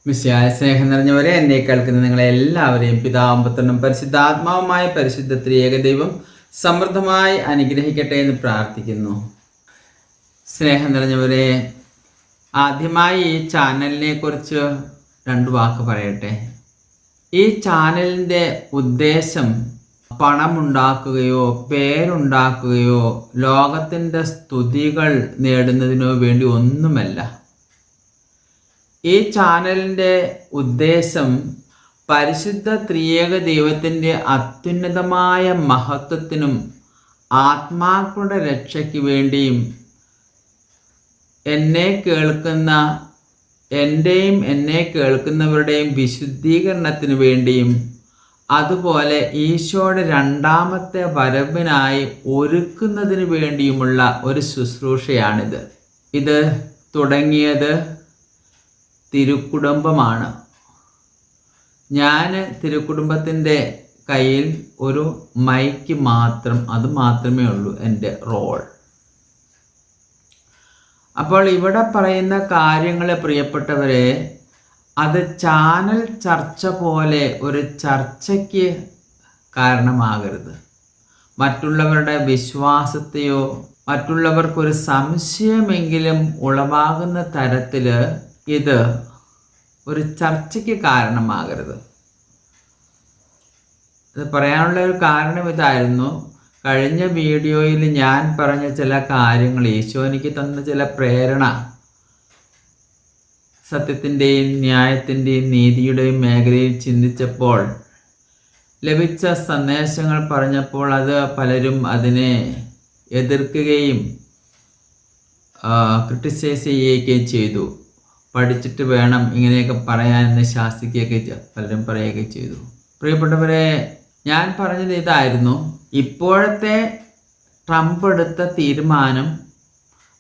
മിശിഹായ സ്നേഹം നിറഞ്ഞവരെ, എന്നെ കേൾക്കുന്ന നിങ്ങളെ എല്ലാവരെയും പിതാവും പുത്രനും പരിശുദ്ധാത്മാവുമായ പരിശുദ്ധ ത്രിയേക ദൈവം സമൃദ്ധമായി അനുഗ്രഹിക്കട്ടെ എന്ന് പ്രാർത്ഥിക്കുന്നു. സ്നേഹം നിറഞ്ഞവരെ, ആദ്യമായി ഈ ചാനലിനെ കുറിച്ച് 2 വാക്ക് പറയട്ടെ. ഈ ചാനലിൻ്റെ ഉദ്ദേശം പണമുണ്ടാക്കുകയോ പേരുണ്ടാക്കുകയോ ലോകത്തിൻ്റെ സ്തുതികൾ നേടുന്നതിനോ വേണ്ടി ഒന്നുമല്ല. ഈ ചാനലിൻ്റെ ഉദ്ദേശം പരിശുദ്ധ ത്രിയേക ദൈവത്തിൻ്റെ അത്യുന്നതമായ മഹത്വത്തിനും ആത്മാക്കളുടെ രക്ഷയ്ക്ക് വേണ്ടിയും എന്നെ കേൾക്കുന്നവരുടെയും വിശുദ്ധീകരണത്തിന് വേണ്ടിയും അതുപോലെ ഈശോയുടെ 2ാമത്തെ വരവിനായി ഒരുക്കുന്നതിന് വേണ്ടിയുമുള്ള ഒരു ശുശ്രൂഷയാണിത്. ഇത് തുടങ്ങിയത് തിരുക്കുടുംബമാണ്. ഞാൻ തിരുക്കുടുംബത്തിൻ്റെ കയ്യിൽ ഒരു മൈക്ക് അത് മാത്രമേ ഉള്ളൂ എൻ്റെ റോൾ. അപ്പോൾ ഇവിടെ പറയുന്ന കാര്യങ്ങൾ പ്രിയപ്പെട്ടവരെ, അത് ചാനൽ ചർച്ച പോലെ ഒരു ചർച്ചയ്ക്ക് കാരണമാകരുത്. മറ്റുള്ളവരുടെ വിശ്വാസത്തെയോ മറ്റുള്ളവർക്കൊരു സംശയമെങ്കിലും ഉളവാകുന്ന തരത്തിൽ ഇത് ഒരു ചർച്ചയ്ക്ക് കാരണമാകരുത്. ഇത് പറയാനുള്ള ഒരു കാരണം ഇതായിരുന്നു. കഴിഞ്ഞ വീഡിയോയിൽ ഞാൻ പറഞ്ഞ ചില കാര്യങ്ങൾ, ഈശോ എനിക്ക് തന്ന ചില പ്രേരണ, സത്യത്തിൻ്റെയും ന്യായത്തിൻ്റെയും നീതിയുടെയും മേഖലയിൽ ചിന്തിച്ചപ്പോൾ ലഭിച്ച സന്ദേശങ്ങൾ പറഞ്ഞപ്പോൾ അത് പലരും അതിനെ എതിർക്കുകയും ക്രിട്ടിസൈസ് ചെയ്യുകയും ചെയ്തു. പഠിച്ചിട്ട് വേണം ഇങ്ങനെയൊക്കെ പറയാനെന്ന് ശാസിക്കുകയൊക്കെ പലരും പറയുകയൊക്കെ ചെയ്തു. പ്രിയപ്പെട്ടവരെ, ഞാൻ പറഞ്ഞത് ഇതായിരുന്നു. ഇപ്പോഴത്തെ ട്രംപ് എടുത്ത തീരുമാനം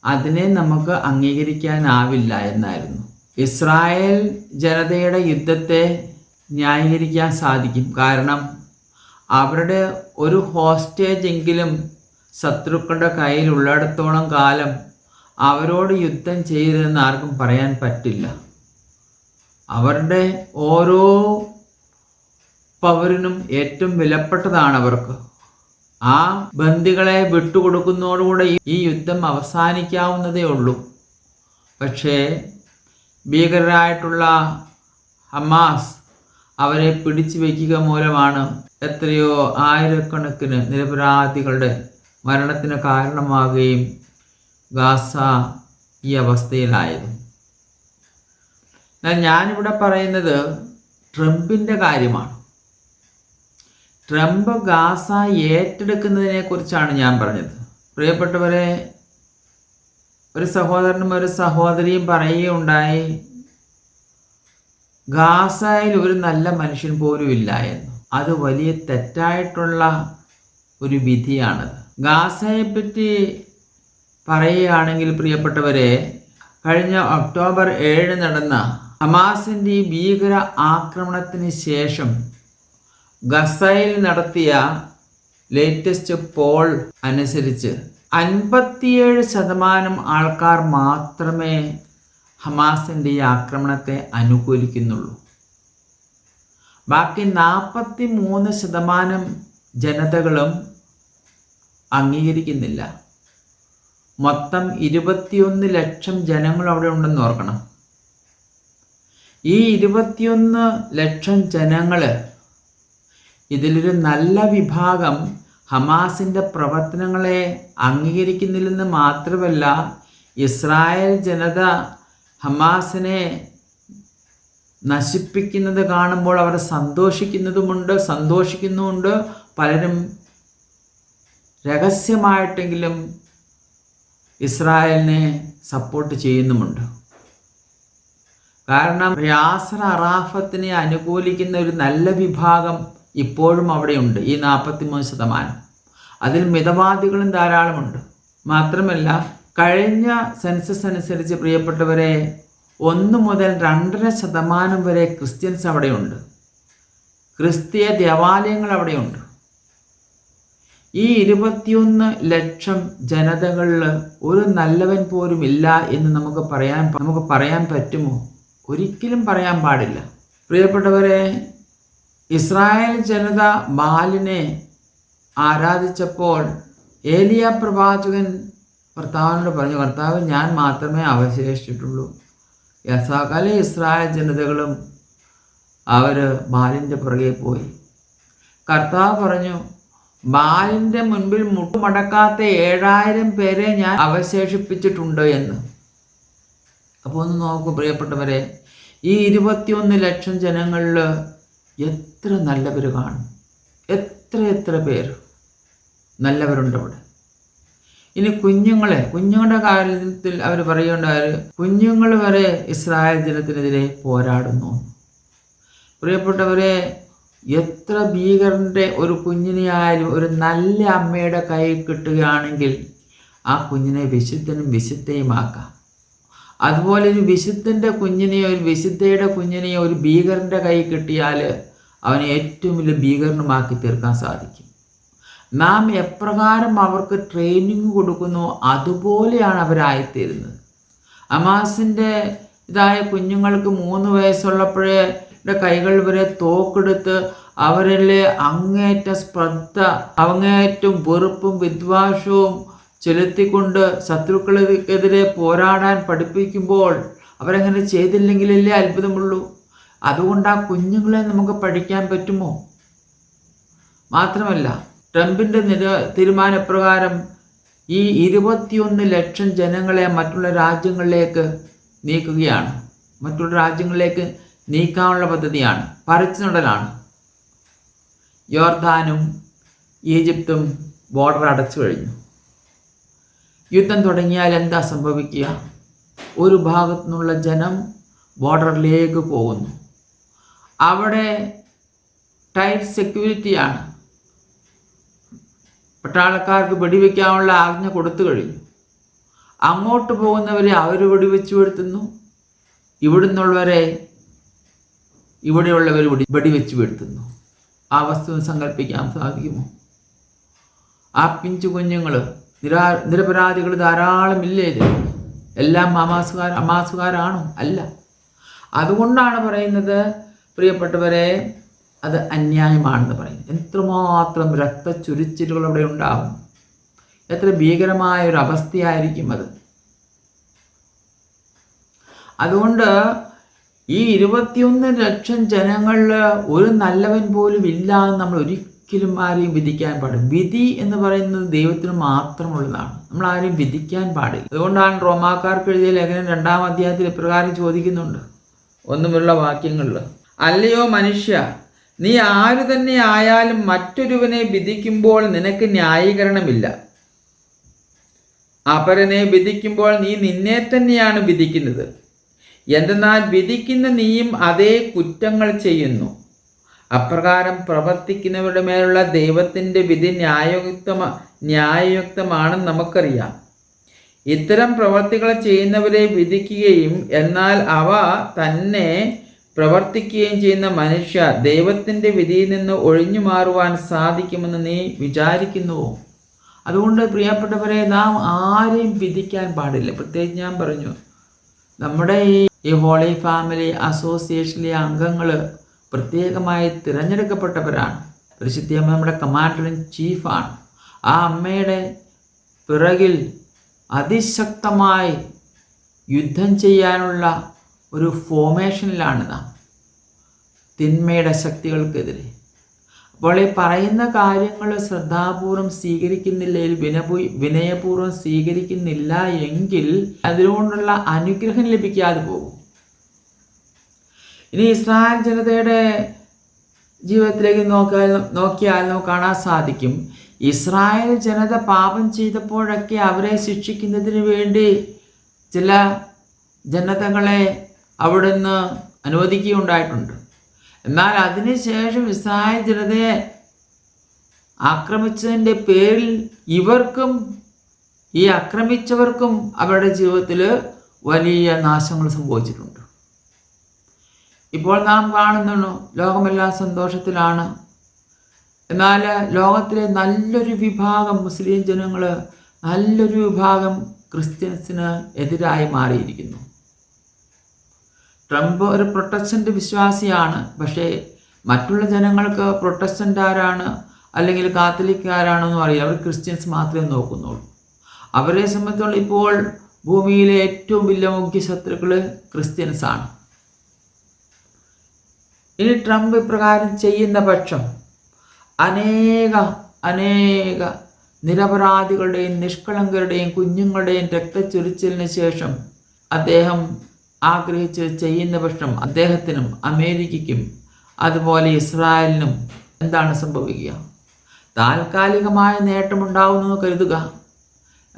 അതിനെ നമുക്ക് അംഗീകരിക്കാനാവില്ല എന്നായിരുന്നു. ഇസ്രായേൽ ജനതയുടെ യുദ്ധത്തെ ന്യായീകരിക്കാൻ സാധിക്കും. കാരണം അവരുടെ ഒരു ഹോസ്റ്റേജ് എങ്കിലും ശത്രുക്കളുടെ കയ്യിലുള്ളിടത്തോളം കാലം അവരോട് യുദ്ധം ചെയ്തതെന്ന് ആർക്കും പറയാൻ പറ്റില്ല. അവരുടെ ഓരോ പൗരനും ഏറ്റവും വിലപ്പെട്ടതാണ് അവർക്ക്. ആ ബന്ദികളെ വിട്ടുകൊടുക്കുന്നതോടുകൂടെ ഈ യുദ്ധം അവസാനിക്കാവുന്നതേ ഉള്ളൂ. പക്ഷേ ഭീകരരായിട്ടുള്ള ഹമാസ് അവരെ പിടിച്ചു വയ്ക്കുക മൂലമാണ് എത്രയോ ആയിരക്കണക്കിന് നിരപരാധികളുടെ മരണത്തിന് കാരണമാകുകയും ഗാസ ഈ അവസ്ഥയിലായത്. ഞാനിവിടെ പറയുന്നത് ട്രംപിൻ്റെ കാര്യമാണ്. ട്രംപ് ഗാസ ഏറ്റെടുക്കുന്നതിനെ കുറിച്ചാണ് ഞാൻ പറഞ്ഞത്. പ്രിയപ്പെട്ടവരെ, ഒരു സഹോദരനും ഒരു സഹോദരിയും പറയുകയുണ്ടായി, ഗാസയിൽ ഒരു നല്ല മനുഷ്യൻ പോലും ഇല്ല എന്ന്. അത് വലിയ തെറ്റായിട്ടുള്ള ഒരു വിധിയാണത്. ഗാസയെപ്പറ്റി പറയുകയാണെങ്കിൽ പ്രിയപ്പെട്ടവരെ, കഴിഞ്ഞ ഒക്ടോബർ 7 നടന്ന ഹമാസിൻ്റെ ഈ ഭീകര ആക്രമണത്തിന് ശേഷം ഗസയിൽ നടത്തിയ ലേറ്റസ്റ്റ് പോൾ അനുസരിച്ച് 57% ആൾക്കാർ മാത്രമേ ഹമാസിൻ്റെ ഈ ആക്രമണത്തെ അനുകൂലിക്കുന്നുള്ളൂ. ബാക്കി 43% ജനതകളും അംഗീകരിക്കുന്നില്ല. മൊത്തം 21 ലക്ഷം ജനങ്ങൾ അവിടെ ഉണ്ടെന്ന് ഓർക്കണം. ഈ 21 ലക്ഷം ജനങ്ങൾ, ഇതിലൊരു നല്ല വിഭാഗം ഹമാസിൻ്റെ പ്രവർത്തനങ്ങളെ അംഗീകരിക്കുന്നില്ലെന്ന് മാത്രമല്ല, ഇസ്രായേൽ ജനത ഹമാസിനെ നശിപ്പിക്കുന്നത് കാണുമ്പോൾ അവർ സന്തോഷിക്കുന്നുമുണ്ട്. പലരും രഹസ്യമായിട്ടെങ്കിലും ഇസ്രായേലിനെ സപ്പോർട്ട് ചെയ്യുന്നുമുണ്ട്. കാരണം യാസർ അറാഫത്തിനെ അനുകൂലിക്കുന്ന ഒരു നല്ല വിഭാഗം ഇപ്പോഴും അവിടെയുണ്ട്, ഈ 43%. അതിൽ മിതവാദികളും ധാരാളമുണ്ട്. മാത്രമല്ല, കഴിഞ്ഞ സെൻസസ് അനുസരിച്ച് പ്രിയപ്പെട്ടവരെ 1 മുതൽ 2.5% വരെ ക്രിസ്ത്യൻസ് അവിടെയുണ്ട്. ക്രിസ്തീയ ദേവാലയങ്ങൾ അവിടെയുണ്ട്. ഈ 21 ലക്ഷം ജനതകളിൽ ഒരു നല്ലവൻ പോലും ഇല്ല എന്ന് നമുക്ക് പറയാൻ പറ്റുമോ? ഒരിക്കലും പറയാൻ പാടില്ല. പ്രിയപ്പെട്ടവരെ, ഇസ്രായേൽ ജനത ബാലിനെ ആരാധിച്ചപ്പോൾ ഏലിയ പ്രവാചകൻ കർത്താവിനോട് പറഞ്ഞു, കർത്താവ്, ഞാൻ മാത്രമേ അവശേഷിച്ചിട്ടുള്ളൂ. സകല ഇസ്രായേൽ ജനതകളും അവർ ബാലിൻ്റെ പുറകെ പോയി. കർത്താവ് പറഞ്ഞു, ബാലിൻ്റെ മുൻപിൽ മുട്ടുമടക്കാത്ത 7000 പേരെ ഞാൻ അവശേഷിപ്പിച്ചിട്ടുണ്ട് എന്ന്. അപ്പോൾ ഒന്ന് നോക്കൂ പ്രിയപ്പെട്ടവരെ, ഈ 21 ലക്ഷം ജനങ്ങളിൽ എത്ര നല്ലവർ കാണും? എത്ര പേര് നല്ലവരുണ്ട് അവിടെ. ഇനി കുഞ്ഞുങ്ങളുടെ കാര്യത്തിൽ അവർ പറയുണ്ടായ കുഞ്ഞുങ്ങൾ വരെ ഇസ്രായേൽ ജനത്തിനെതിരെ പോരാടുന്നു. പ്രിയപ്പെട്ടവരെ, എത്ര ഭീകരൻ്റെ ഒരു കുഞ്ഞിനെയായാലും ഒരു നല്ല അമ്മയുടെ കൈ കിട്ടുകയാണെങ്കിൽ ആ കുഞ്ഞിനെ വിശുദ്ധയുമാക്കാം. അതുപോലെ ഒരു വിശുദ്ധൻ്റെ കുഞ്ഞിനെയോ ഒരു വിശുദ്ധയുടെ കുഞ്ഞിനെയോ ഒരു ഭീകരൻ്റെ കൈ കിട്ടിയാൽ അവനെ ഏറ്റവും വലിയ ഭീകരനുമാക്കി തീർക്കാൻ സാധിക്കും. നാം എപ്രകാരം അവർക്ക് ട്രെയിനിങ് കൊടുക്കുന്നു അതുപോലെയാണ് അവരായിത്തീരുന്നത്. ഹമാസിൻ്റെ ഇതായ കുഞ്ഞുങ്ങൾക്ക് 3 വയസ്സുള്ളപ്പോഴേ കൈകൾ വരെ തോക്കെടുത്ത് അവരിലെ അങ്ങേറ്റ സ്പർദ്ധ, അങ്ങേറ്റം വെറുപ്പും വിദ്വേഷവും ചെലുത്തിക്കൊണ്ട് ശത്രുക്കൾക്കെതിരെ പോരാടാൻ പഠിപ്പിക്കുമ്പോൾ അവരങ്ങനെ ചെയ്തില്ലെങ്കിലല്ലേ അത്ഭുതമുള്ളൂ. അതുകൊണ്ട് ആ കുഞ്ഞുങ്ങളെ നമുക്ക് പഠിക്കാൻ പറ്റുമോ? മാത്രമല്ല, ട്രംപിൻ്റെ തീരുമാനപ്രകാരം ഈ 21 ലക്ഷം ജനങ്ങളെ മറ്റുള്ള രാജ്യങ്ങളിലേക്ക് നീക്കുകയാണ്. മറ്റുള്ള രാജ്യങ്ങളിലേക്ക് നീക്കാനുള്ള പദ്ധതിയാണ്, പറിച്ചുനടലാണ്. യോർദാനും ഈജിപ്തും ബോർഡർ അടച്ചു കഴിഞ്ഞു. യുദ്ധം തുടങ്ങിയാൽ എന്താ സംഭവിക്കുക? ഒരു ഭാഗത്തു നിന്നുള്ള ജനം ബോർഡറിലേക്ക് പോകുന്നു. അവിടെ ടൈറ്റ് സെക്യൂരിറ്റിയാണ്. പട്ടാളക്കാർക്ക് വെടിവെക്കാനുള്ള ആജ്ഞ കൊടുത്തു കഴിഞ്ഞു. അങ്ങോട്ട് പോകുന്നവരെ അവർ വെടിവെച്ച് വീഴ്ത്തുന്നു, ഇവിടുന്നുള്ളവരെ ഇവിടെയുള്ളവർ വെടിവെച്ച് വീഴ്ത്തുന്നു. ആ വസ്തു സങ്കല്പിക്കാൻ സാധിക്കുമോ? ആ പിഞ്ചു കുഞ്ഞുങ്ങൾ, നിരപരാധികൾ ധാരാളം ഇല്ലേ? എല്ലാം അമാസുകാരാണോ? അല്ല. അതുകൊണ്ടാണ് പറയുന്നത് പ്രിയപ്പെട്ടവരെ, അത് അന്യായമാണെന്ന് പറയുന്നത്. എത്രമാത്രം രക്തച്ചൊരിച്ചിലുകൾ അവിടെ ഉണ്ടാകും, എത്ര ഭീകരമായ ഒരു അവസ്ഥയായിരിക്കും അത്. അതുകൊണ്ട് ഈ 21 ലക്ഷം ജനങ്ങളിൽ ഒരു നല്ലവൻ പോലും ഇല്ല എന്ന് നമ്മൾ ഒരിക്കലും ആരെയും വിധിക്കാൻ പാടില്ല. വിധി എന്ന് പറയുന്നത് ദൈവത്തിന് മാത്രമുള്ളതാണ്, നമ്മൾ ആരെയും വിധിക്കാൻ പാടില്ല. അതുകൊണ്ടാണ് റോമാക്കാർക്ക് എഴുതിയ ലേഖനം 2-ാം അധ്യായത്തിൽ ഇപ്രകാരം ചോദിക്കുന്നുണ്ട്, 1 വാക്യങ്ങളിൽ, അല്ലയോ മനുഷ്യ, നീ ആരു തന്നെ ആയാലും മറ്റൊരുവനെ വിധിക്കുമ്പോൾ നിനക്ക് ന്യായീകരണമില്ല. അപരനെ വിധിക്കുമ്പോൾ നീ നിന്നെ തന്നെയാണ് വിധിക്കുന്നത്. എന്തെന്നാൽ വിധിക്കുന്ന നീയും അതേ കുറ്റങ്ങൾ ചെയ്യുന്നു. അപ്രകാരം പ്രവർത്തിക്കുന്നവരുടെ മേലുള്ള ദൈവത്തിൻ്റെ വിധി ന്യായയുക്തമാണെന്ന് നമുക്കറിയാം. ഇത്തരം പ്രവർത്തികൾ ചെയ്യുന്നവരെ വിധിക്കുകയും എന്നാൽ അവ തന്നെ പ്രവർത്തിക്കുകയും ചെയ്യുന്ന മനുഷ്യ ദൈവത്തിൻ്റെ വിധിയിൽ നിന്ന് ഒഴിഞ്ഞു മാറുവാൻ സാധിക്കുമെന്ന് നീ വിചാരിക്കുന്നുവോ? അതുകൊണ്ട് പ്രിയപ്പെട്ടവരെ, നാം ആരെയും വിധിക്കാൻ പാടില്ല. പ്രത്യേകിച്ച് ഞാൻ പറഞ്ഞു, നമ്മുടെ ഈ ഹോളി ഫാമിലി അസോസിയേഷനിലെ അംഗങ്ങൾ പ്രത്യേകമായി തിരഞ്ഞെടുക്കപ്പെട്ടവരാണ്. പരിശുദ്ധ നമ്മുടെ കമാൻഡർ ഇൻ ചീഫാണ്. ആ അമ്മയുടെ പിറകിൽ അതിശക്തമായി യുദ്ധം ചെയ്യാനുള്ള ഒരു ഫോർമേഷനിലാണ് നാം, തിന്മയുടെ ശക്തികൾക്കെതിരെ. അപ്പോൾ ഈ പറയുന്ന കാര്യങ്ങൾ ശ്രദ്ധാപൂർവം സ്വീകരിക്കുന്നില്ലെങ്കിൽ, വിനയപൂർവ്വം സ്വീകരിക്കുന്നില്ല എങ്കിൽ അതിനുകൊണ്ടുള്ള അനുഗ്രഹം ലഭിക്കാതെ പോകും. ഇനി ഇസ്രായേൽ ജനതയുടെ ജീവിതത്തിലേക്ക് നോക്കിയാൽ നമുക്ക് കാണാൻ സാധിക്കും, ഇസ്രായേൽ ജനത പാപം ചെയ്തപ്പോഴൊക്കെ അവരെ ശിക്ഷിക്കുന്നതിന് വേണ്ടി ചില ജനതകളെ അവിടുന്ന് അനുവദിക്കുകയുണ്ടായിട്ടുണ്ട്. എന്നാൽ അതിനുശേഷം ഇസ്രായേൽ ജനതയെ ആക്രമിച്ചതിൻ്റെ പേരിൽ ഇവർക്കും ഈ ആക്രമിച്ചവർക്കും അവരുടെ ജീവിതത്തിൽ വലിയ നാശങ്ങൾ സംഭവിച്ചിട്ടുണ്ട്. ഇപ്പോൾ നാം കാണുന്നു, ലോകമെല്ലാം സന്തോഷത്തിലാണ്. എന്നാൽ ലോകത്തിലെ നല്ലൊരു വിഭാഗം മുസ്ലിം ജനങ്ങൾ, നല്ലൊരു വിഭാഗം ക്രിസ്ത്യൻസിന് എതിരായി മാറിയിരിക്കുന്നു. ട്രംപ് ഒരു പ്രൊട്ടസ്റ്റന്റ് വിശ്വാസിയാണ്. പക്ഷേ മറ്റുള്ള ജനങ്ങൾക്ക് പ്രൊട്ടസ്റ്റന്റ് ആരാണ് അല്ലെങ്കിൽ കാത്തലിക് ആരാണെന്നും അറിയില്ല. അവർ ക്രിസ്ത്യൻസ് മാത്രമേ നോക്കുന്നുള്ളൂ. അവരെ സംബന്ധിച്ചോളം ഇപ്പോൾ ഭൂമിയിലെ ഏറ്റവും വലിയ മുഖ്യ ശത്രുക്കൾ ക്രിസ്ത്യൻസാണ്. ഇനി ട്രംപ് ഇപ്രകാരം ചെയ്യുന്ന പക്ഷം അനേക നിരപരാധികളുടെയും നിഷ്കളങ്കരുടെയും കുഞ്ഞുങ്ങളുടെയും രക്തച്ചൊരിച്ചിലിന് ശേഷം അദ്ദേഹം ആഗ്രഹിച്ച് ചെയ്യുന്ന പക്ഷം അദ്ദേഹത്തിനും അമേരിക്കയ്ക്കും അതുപോലെ ഇസ്രായേലിനും എന്താണ് സംഭവിക്കുക? താൽക്കാലികമായ നേട്ടമുണ്ടാവുമെന്ന് കരുതുക.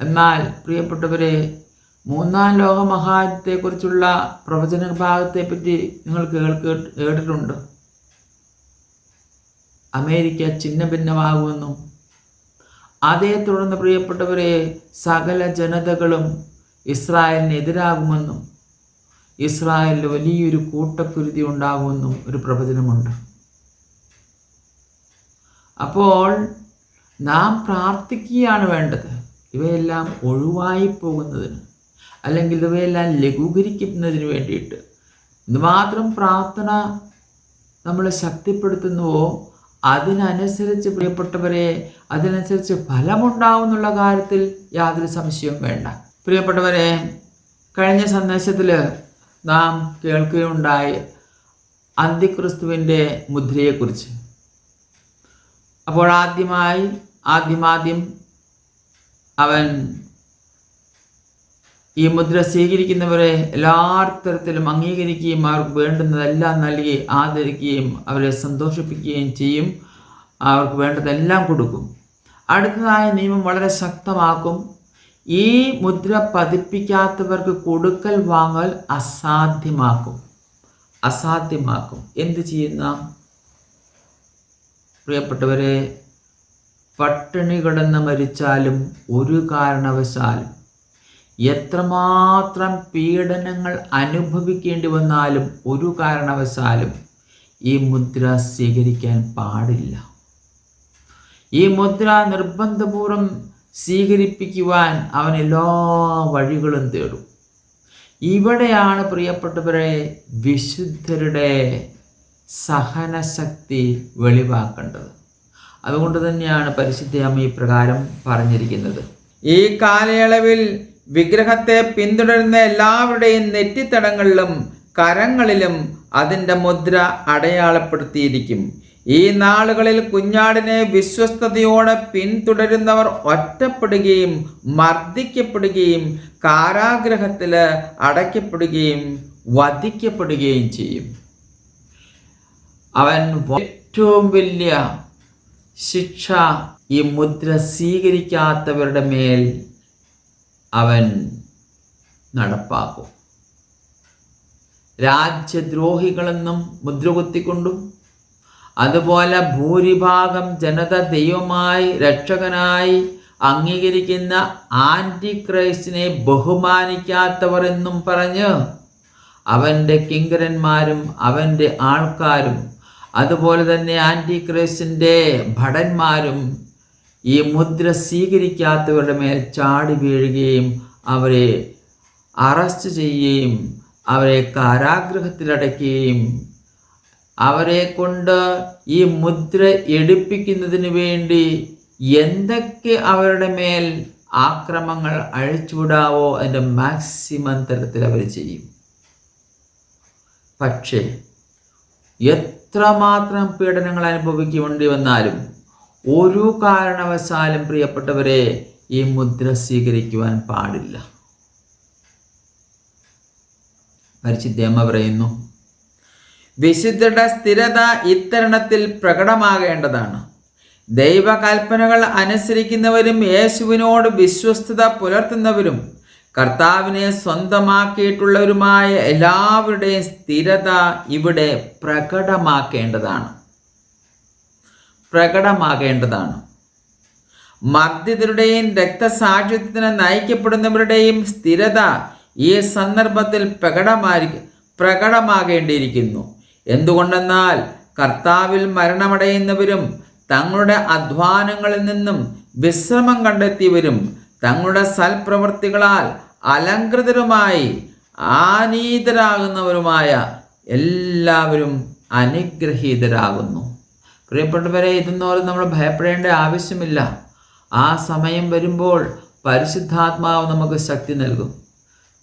എന്നാൽ പ്രിയപ്പെട്ടവരെ, മൂന്നാം ലോക മഹായുദ്ധത്തെക്കുറിച്ചുള്ള പ്രവചന ഭാഗത്തെപ്പറ്റി നിങ്ങൾ കേട്ടിട്ടുണ്ട്. അമേരിക്ക ഛിന്ന ഭിന്നമാകുമെന്നും അതേ തുടർന്ന് പ്രിയപ്പെട്ടവരെ സകല ജനതകളും ഇസ്രായേലിന് എതിരാകുമെന്നും ഇസ്രായേലിൽ വലിയൊരു കൂട്ടക്കുരുതി ഉണ്ടാകുമെന്നും ഒരു പ്രവചനമുണ്ട്. അപ്പോൾ നാം പ്രാർത്ഥിക്കുകയാണ് വേണ്ടത്, ഇവയെല്ലാം ഒഴിവായി പോകുന്നതിന്, അല്ലെങ്കിൽ ഇവയെല്ലാം ലഘൂകരിക്കുന്നതിന് വേണ്ടിയിട്ട്. എന്തുമാത്രം പ്രാർത്ഥന നമ്മളെ ശക്തിപ്പെടുത്തുന്നുവോ അതിനനുസരിച്ച് പ്രിയപ്പെട്ടവരെ, അതിനനുസരിച്ച് ഫലമുണ്ടാവുന്നുള്ള കാര്യത്തിൽ യാതൊരു സംശയവും വേണ്ട. പ്രിയപ്പെട്ടവരെ, കഴിഞ്ഞ സന്ദേശത്തിൽ നാം കേൾക്കുകയുണ്ടായി അന്തിക്രിസ്തുവിൻ്റെ മുദ്രയെക്കുറിച്ച്. അപ്പോൾ ആദ്യം അവൻ ഈ മുദ്ര സ്വീകരിക്കുന്നവരെ എല്ലാ തരത്തിലും അംഗീകരിക്കുകയും അവർക്ക് വേണ്ടുന്നതെല്ലാം നൽകി ആദരിക്കുകയും അവരെ സന്തോഷിപ്പിക്കുകയും ചെയ്യും. അവർക്ക് വേണ്ടതെല്ലാം കൊടുക്കും. അടുത്തതായ നിയമം വളരെ ശക്തമാക്കും. ഈ മുദ്ര പതിപ്പിക്കാത്തവർക്ക് കൊടുക്കൽ വാങ്ങൽ അസാധ്യമാക്കും. എന്ത് ചെയ്യുന്ന പ്രിയപ്പെട്ടവരെ, പട്ടിണി കിടന്ന് മരിച്ചാലും ഒരു കാരണവശാലും, എത്രമാത്രം പീഡനങ്ങൾ അനുഭവിക്കേണ്ടി വന്നാലും ഒരു കാരണവശാലും ഈ മുദ്ര സ്വീകരിക്കാൻ പാടില്ല. ഈ മുദ്ര നിർബന്ധപൂർവം സ്വീകരിപ്പിക്കുവാൻ അവൻ എല്ലാ വഴികളും തേടും. ഇവിടെയാണ് പ്രിയപ്പെട്ടവരെ വിശുദ്ധരുടെ സഹനശക്തി വെളിവാക്കേണ്ടത്. അതുകൊണ്ട് തന്നെയാണ് പരിശുദ്ധ അമ്മ ഇപ്രകാരം പറഞ്ഞിരിക്കുന്നത്. ഈ കാലയളവിൽ വിഗ്രഹത്തെ പിന്തുടരുന്ന എല്ലാവരുടെയും നെറ്റിത്തടങ്ങളിലും കരങ്ങളിലും അതിൻ്റെ മുദ്ര അടയാളപ്പെടുത്തിയിരിക്കും. ഈ നാളുകളിൽ കുഞ്ഞാടിനെ വിശ്വസ്തയോടെ പിന്തുടരുന്നവർ ഒറ്റപ്പെടുകയും മർദ്ദിക്കപ്പെടുകയും കാരാഗൃഹത്തിൽ അടയ്ക്കപ്പെടുകയും വധിക്കപ്പെടുകയും ചെയ്യും. അവൻ ഏറ്റവും വലിയ ശിക്ഷ ഈ മുദ്ര സ്വീകരിക്കാത്തവരുടെ മേൽ അവൻ നടപ്പാക്കും. രാജ്യദ്രോഹികളെന്നും മുദ്ര കുത്തിക്കൊണ്ടും അതുപോലെ ഭൂരിഭാഗം ജനത ദൈവമായി രക്ഷകനായി അംഗീകരിക്കുന്ന ആൻറ്റി ക്രൈസ്റ്റിനെ ബഹുമാനിക്കാത്തവർ എന്നും പറഞ്ഞ് അവൻ്റെ കിങ്കരന്മാരും അവൻ്റെ ആൾക്കാരും അതുപോലെ തന്നെ ആൻറ്റി ക്രൈസ്റ്റിൻ്റെ ഭടന്മാരും ഈ മുദ്ര സ്വീകരിക്കാത്തവരുടെ മേൽ ചാടി വീഴുകയും അവരെ അറസ്റ്റ് ചെയ്യുകയും അവരെ കാരാഗൃഹത്തിലടയ്ക്കുകയും അവരെ കൊണ്ട് ഈ മുദ്ര എടുപ്പിക്കുന്നതിന് വേണ്ടി എന്തൊക്കെ അവരുടെ മേൽ ആക്രമങ്ങൾ അഴിച്ചുവിടാവോ അതിൻ്റെ മാക്സിമം തരത്തിൽ അവർ ചെയ്യും. പക്ഷേ എത്രമാത്രം പീഡനങ്ങൾ അനുഭവിക്കേണ്ടി വന്നാലും ഒരു കാരണവശാലും പ്രിയപ്പെട്ടവരെ ഈ മുദ്ര സ്വീകരിക്കുവാൻ പാടില്ല. പരിശുദ്ധമ്മ പറയുന്നു, വിശുദ്ധരുടെ സ്ഥിരത ഇത്തരണത്തിൽ പ്രകടമാകേണ്ടതാണ്. ദൈവകൽപ്പനകൾ അനുസരിക്കുന്നവരും യേശുവിനോട് വിശ്വസ്തത പുലർത്തുന്നവരും കർത്താവിനെ സ്വന്തമാക്കിയിട്ടുള്ളവരുമായ എല്ലാവരുടെയും സ്ഥിരത ഇവിടെ പ്രകടമാക്കേണ്ടതാണ്. മർദ്ദിതരുടെയും രക്തസാക്ഷിത്വത്തിന് നയിക്കപ്പെടുന്നവരുടെയും സ്ഥിരത ഈ സന്ദർഭത്തിൽ പ്രകടമാകേണ്ടിയിരിക്കുന്നു. എന്തുകൊണ്ടെന്നാൽ കർത്താവിൽ മരണമടയുന്നവരും തങ്ങളുടെ അധ്വാനങ്ങളിൽ നിന്നും വിശ്രമം കണ്ടെത്തിയവരും തങ്ങളുടെ സൽപ്രവൃത്തികളാൽ അലങ്കൃതരുമായി ആനീതരാകുന്നവരുമായ എല്ലാവരും അനുഗ്രഹീതരാകുന്നു. പ്രിയപ്പെട്ടവരെ, ഇതെന്നോർത്ത് നമ്മൾ ഭയപ്പെടേണ്ട ആവശ്യമില്ല. ആ സമയം വരുമ്പോൾ പരിശുദ്ധാത്മാവ് നമുക്ക് ശക്തി നൽകും.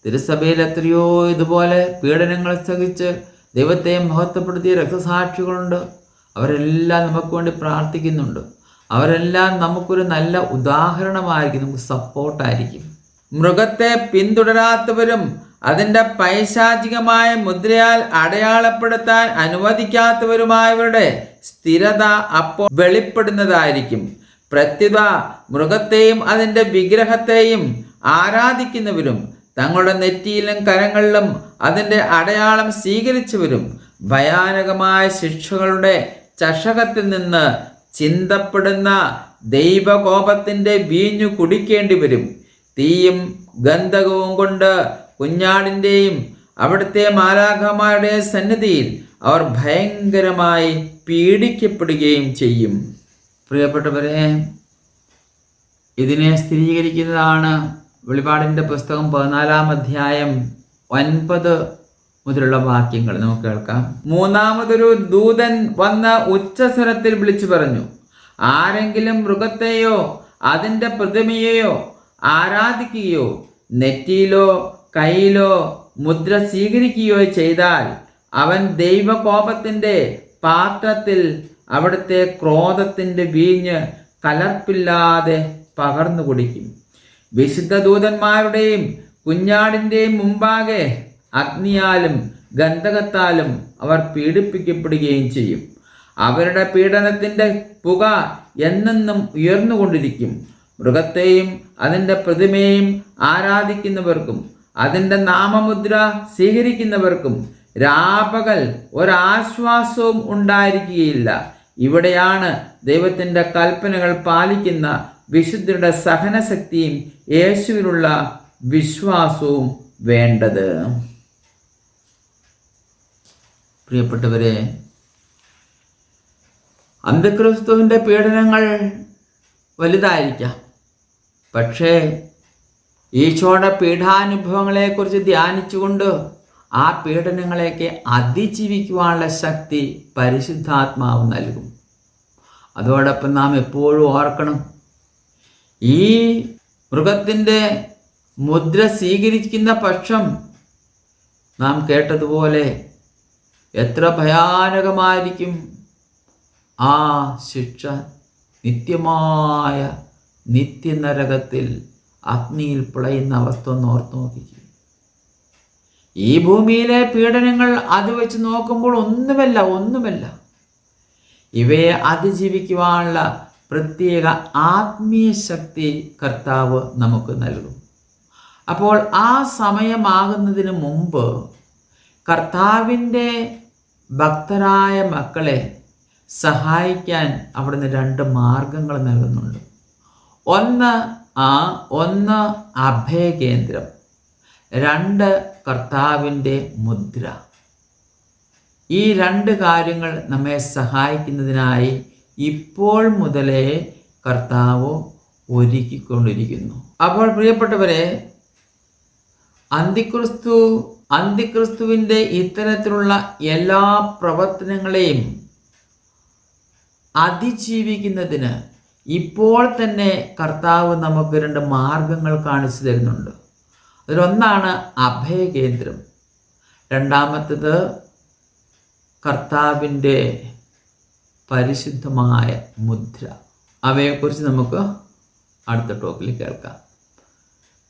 തിരുസഭയിൽ എത്രയോ ഇതുപോലെ പീഡനങ്ങൾ സഹിച്ച് ദൈവത്തെ മഹത്വപ്പെടുത്തിയ രക്തസാക്ഷികളുണ്ട്. അവരെല്ലാം നമുക്ക് വേണ്ടി പ്രാർത്ഥിക്കുന്നുണ്ട്. അവരെല്ലാം നമുക്കൊരു നല്ല ഉദാഹരണമായിരിക്കും, നമുക്ക് സപ്പോർട്ടായിരിക്കും. മൃഗത്തെ പിന്തുടരാത്തവരും അതിൻ്റെ പൈശാചികമായ മുദ്രയാൽ അടയാളപ്പെടുത്താൻ അനുവദിക്കാത്തവരുമായവരുടെ സ്ഥിരത അപ്പോൾ വെളിപ്പെടുന്നതായിരിക്കും. പ്രത്യുത മൃഗത്തെയും അതിൻ്റെ വിഗ്രഹത്തെയും ആരാധിക്കുന്നവരും തങ്ങളുടെ നെറ്റിയിലും കരങ്ങളിലും അതിൻ്റെ അടയാളം സ്വീകരിച്ചവരും ഭയാനകമായ ശിക്ഷകളുടെ ചഷകത്തിൽ നിന്ന് ചിന്തപ്പെടുന്ന ദൈവകോപത്തിൻ്റെ വീഞ്ഞു കുടിക്കേണ്ടി വരും. തീയും ഗന്ധകവും കൊണ്ട് കുഞ്ഞാടിൻ്റെയും അവിടുത്തെ മാലാഖമാരുടെ സന്നിധിയിൽ അവർ ഭയങ്കരമായി പീഡിക്കപ്പെടുകയും ചെയ്യും. പ്രിയപ്പെട്ടവരെ, ഇതിനെ സ്ഥിരീകരിക്കുന്നതാണ് വെളിപാടിൻ്റെ പുസ്തകം 14-ാം അധ്യായം 9 മുതലുള്ള വാക്യങ്ങൾ നമുക്ക് കേൾക്കാം. മൂന്നാമതൊരു ദൂതൻ വന്ന് ഉച്ചസ്വരത്തിൽ വിളിച്ചു പറഞ്ഞു, ആരെങ്കിലും മൃഗത്തെയോ അതിൻ്റെ പ്രതിമയെയോ ആരാധിക്കുകയോ നെറ്റിയിലോ കയ്യിലോ മുദ്ര സ്വീകരിക്കുകയോ ചെയ്താൽ അവൻ ദൈവകോപത്തിൻ്റെ പാത്രത്തിൽ അവിടുത്തെ ക്രോധത്തിൻ്റെ വീഞ്ഞ് കലർപ്പില്ലാതെ പകർന്നു കുടിക്കും. വിശുദ്ധ ദൂതന്മാരുടെയും കുഞ്ഞാടിൻ്റെയും മുമ്പാകെ അഗ്നിയാലും ഗന്ധകത്താലും അവർ പീഡിപ്പിക്കപ്പെടുകയും ചെയ്യും. അവരുടെ പീഡനത്തിൻ്റെ പുക എന്നെന്നും ഉയർന്നുകൊണ്ടിരിക്കും. മൃഗത്തെയും അതിൻ്റെ പ്രതിമയെയും ആരാധിക്കുന്നവർക്കും അതിൻ്റെ നാമമുദ്ര സ്വീകരിക്കുന്നവർക്കും രാപകൽ ഒരാശ്വാസവും ഉണ്ടായിരിക്കുകയില്ല. ഇവിടെയാണ് ദൈവത്തിൻ്റെ കൽപ്പനകൾ പാലിക്കുന്ന വിശുദ്ധരുടെ സഹനശക്തിയും യേശുവിനുള്ള വിശ്വാസവും വേണ്ടത്. പ്രിയപ്പെട്ടവരെ, അന്ത്യക്രിസ്തുവിൻ്റെ പീഡനങ്ങൾ വലുതായിരിക്കാം. പക്ഷേ ഈശോയുടെ പീഡാനുഭവങ്ങളെക്കുറിച്ച് ധ്യാനിച്ചുകൊണ്ട് ആ പീഡനങ്ങളെയൊക്കെ അതിജീവിക്കുവാനുള്ള ശക്തി പരിശുദ്ധാത്മാവ് നൽകും. അതോടൊപ്പം നാം എപ്പോഴും ഓർക്കണം, ഈ മൃഗത്തിൻ്റെ മുദ്ര സ്വീകരിക്കുന്ന പക്ഷം നാം കേട്ടതുപോലെ എത്ര ഭയാനകമായിരിക്കും ആ ശിക്ഷ. നിത്യമായ നിത്യനരകത്തിൽ അഗ്നിയിൽ പിളയുന്ന അവസ്ഥ ഒന്ന് ഓർത്ത് നോക്കിക്കും. ഈ ഭൂമിയിലെ പീഡനങ്ങൾ അത് വെച്ച് നോക്കുമ്പോൾ ഒന്നുമല്ല. ഇവയെ അതിജീവിക്കുവാനുള്ള പ്രത്യേക ആത്മീയ ശക്തി കർത്താവ് നമുക്ക് നൽകും. അപ്പോൾ ആ സമയമാകുന്നതിന് മുമ്പ് കർത്താവിൻ്റെ ഭക്തരായ മക്കളെ സഹായിക്കാൻ അവിടുന്ന് 2 മാർഗങ്ങൾ നൽകുന്നുണ്ട്. ഒന്ന് അഭയകേന്ദ്രം, 2 കർത്താവിൻ്റെ മുദ്ര. ഈ 2 കാര്യങ്ങൾ നമ്മെ സഹായിക്കുന്നതിനായി ഇപ്പോൾ മുതലേ കർത്താവ് ഒരുക്കിക്കൊണ്ടിരിക്കുന്നു. അപ്പോൾ പ്രിയപ്പെട്ടവരെ, അന്തിക്രിസ്തുവിൻ്റെ ഇത്തരത്തിലുള്ള എല്ലാ പ്രവർത്തനങ്ങളെയും അതിജീവിക്കുന്നതിന് ഇപ്പോൾ തന്നെ കർത്താവ് നമുക്ക് 2 മാർഗങ്ങൾ കാണിച്ചു തരുന്നുണ്ട്. അതിലൊന്നാണ് അഭയകേന്ദ്രം, രണ്ടാമത്തേത് കർത്താവിൻ്റെ പരിശുദ്ധമായ മുദ്ര. അവയെക്കുറിച്ച് നമുക്ക് അടുത്ത ടോക്കിൽ കേൾക്കാം.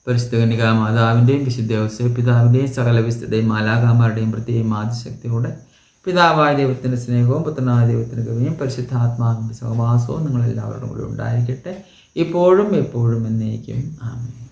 പരിശുദ്ധ കന്യകാ മാതാവിൻ്റെയും വിശുദ്ധ യോസേപ്പ് പിതാവിൻ്റെയും സകല വിശുദ്ധയും മാലാഖമാരുടെയും പ്രത്യേക ആദിശക്തിയോടെ പിതാവായ ദൈവത്തിൻ്റെ സ്നേഹവും പുത്രനായ ദൈവത്തിൻ്റെ കൃപയും പരിശുദ്ധാത്മാവിൻ്റെ സഹവാസവും നിങ്ങളെല്ലാവരുടെ കൂടെ ഉണ്ടായിരിക്കട്ടെ, ഇപ്പോഴും എപ്പോഴും എന്നേക്കും. ആമേൻ.